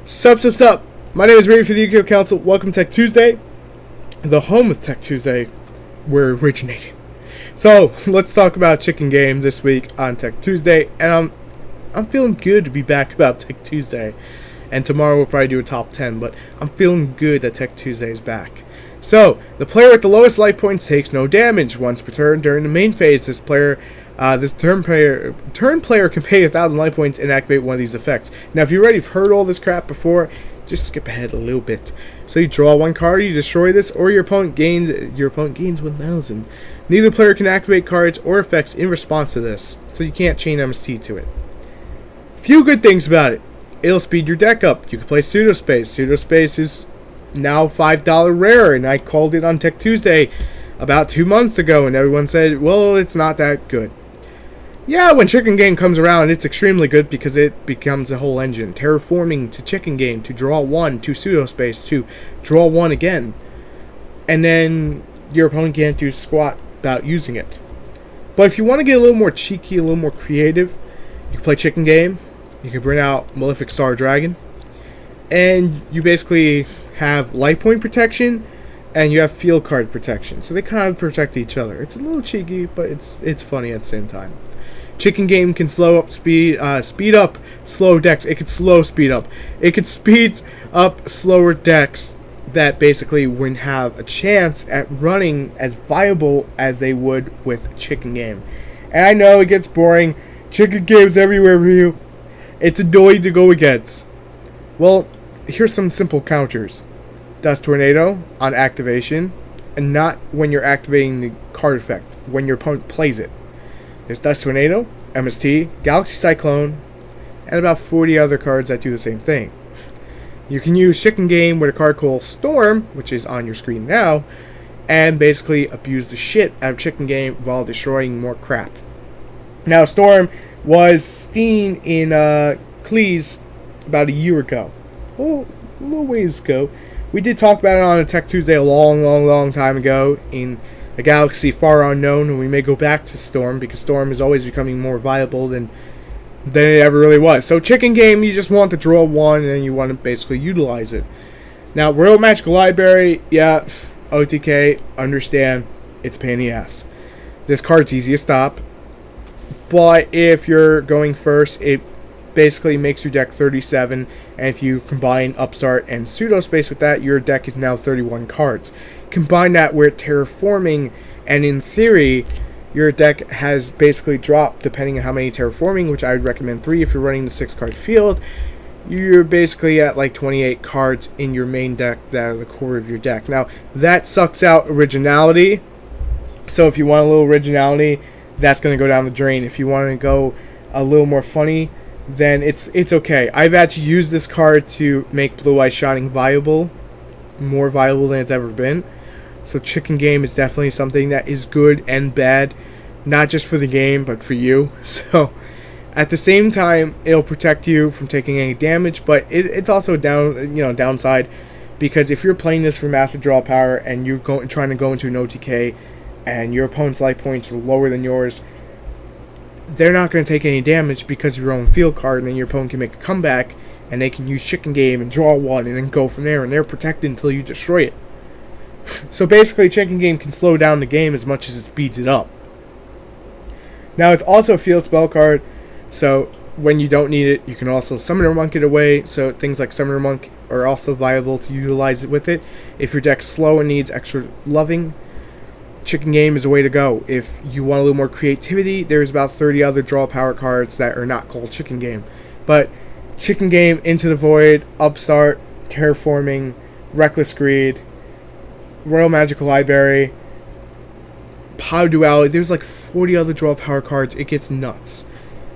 Sup. My name is Ray for the TheYugiohCouncil. Welcome to Tech Tuesday, the home of Tech Tuesday, where it originated. So, let's talk about chicken game this week on Tech Tuesday, and I'm feeling good to be back about Tech Tuesday. And tomorrow we'll probably do a top 10, but I'm feeling good that Tech Tuesday is back. So, the player with the lowest life points takes no damage once per turn. During the main phase, this turn player can pay 1,000 life points and activate one of these effects. Now, if you already heard all this crap before, just skip ahead a little bit. So you draw one card, you destroy this, or your opponent gains 1,000. Neither player can activate cards or effects in response to this, so you can't chain MST to it. Few good things about it. It'll speed your deck up. You can play Pseudospace. Pseudospace is now $5 rare, and I called it on Tech Tuesday about 2 months ago, and everyone said, well, it's not that good. Yeah, when Chicken Game comes around, it's extremely good because it becomes a whole engine. Terraforming to Chicken Game, to draw one, to Pseudospace, to draw one again. And then your opponent can't do squat about using it. But if you want to get a little more cheeky, a little more creative, you can play Chicken Game. You can bring out Malefic Star Dragon. And you basically have life point protection, and you have field card protection. So they kind of protect each other. It's a little cheeky, but it's funny at the same time. Chicken Game can speed up slow decks. It could speed up. It could speed up slower decks that basically wouldn't have a chance at running as viable as they would with Chicken Game. And I know it gets boring. Chicken Game's everywhere for you. It's annoying to go against. Well, here's some simple counters. Dust Tornado on activation, and not when you're activating the card effect, when your opponent plays it. There's Dust Tornado, MST, Galaxy Cyclone, and about 40 other cards that do the same thing. You can use Chicken Game with a card called Storm, which is on your screen now, and basically abuse the shit out of Chicken Game while destroying more crap. Now, Storm was seen in Cleese about a year ago. Well, a little ways ago. We did talk about it on a Tech Tuesday a long time ago in a galaxy far unknown, and we may go back to Storm because Storm is always becoming more viable than it ever really was. So Chicken Game, you just want to draw one and you want to basically utilize it. Now, Royal Magical Library, yeah, OTK, understand, it's a pain in the ass. This card's easy to stop, but if you're going first, it basically makes your deck 37, and if you combine Upstart and Pseudospace with that, your deck is now 31 cards. Combine that with Terraforming, and in theory, your deck has basically dropped, depending on how many Terraforming, which I would recommend 3 if you're running the 6-card field. You're basically at like 28 cards in your main deck that are the core of your deck. Now, that sucks out originality, so if you want a little originality, that's going to go down the drain. If you want to go a little more funny, then it's okay. I've actually used this card to make Blue Eyes Shining viable, more viable than it's ever been. So Chicken Game is definitely something that is good and bad, not just for the game, but for you. So at the same time, it'll protect you from taking any damage, but it's also downside, because if you're playing this for massive draw power and you're trying to go into an OTK and your opponent's life points are lower than yours, they're not going to take any damage because of your own field card, and then your opponent can make a comeback and they can use Chicken Game and draw one and then go from there, and they're protected until you destroy it. So basically, Chicken Game can slow down the game as much as it speeds it up. Now, it's also a field spell card, so when you don't need it, you can also Summoner Monk it away, so things like Summoner Monk are also viable to utilize it with it. If your deck's slow and needs extra loving, Chicken Game is a way to go. If you want a little more creativity, there's about 30 other draw power cards that are not called Chicken Game. But Chicken Game, Into the Void, Upstart, Terraforming, Reckless Greed, Royal Magical Library, Power Duality, there's like 40 other draw power cards. It gets nuts.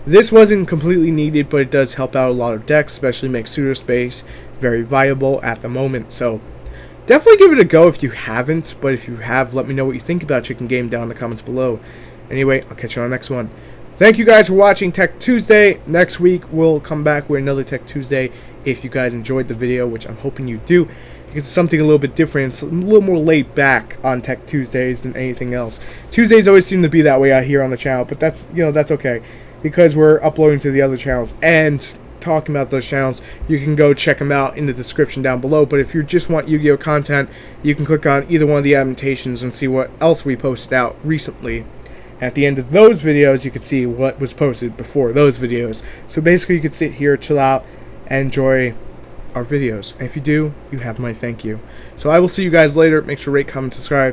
This wasn't completely needed, but it does help out a lot of decks, especially makes Pseudospace very viable at the moment. So definitely give it a go if you haven't, but if you have, let me know what you think about Chicken Game down in the comments below. Anyway, I'll catch you on the next one. Thank you guys for watching Tech Tuesday. Next week, we'll come back with another Tech Tuesday if you guys enjoyed the video, which I'm hoping you do, because it's something a little bit different. It's a little more laid back on Tech Tuesdays than anything else. Tuesdays always seem to be that way out here on the channel, but that's okay, because we're uploading to the other channels, and talking about those channels, you can go check them out in the description down below. But if you just want Yu-Gi-Oh content, you can click on either one of the annotations and see what else we posted out recently. At the end of those videos, you can see what was posted before those videos. So basically, you can sit here, chill out, and enjoy our videos. And if you do, you have my thank you. So I will see you guys later. Make sure to rate, comment, subscribe.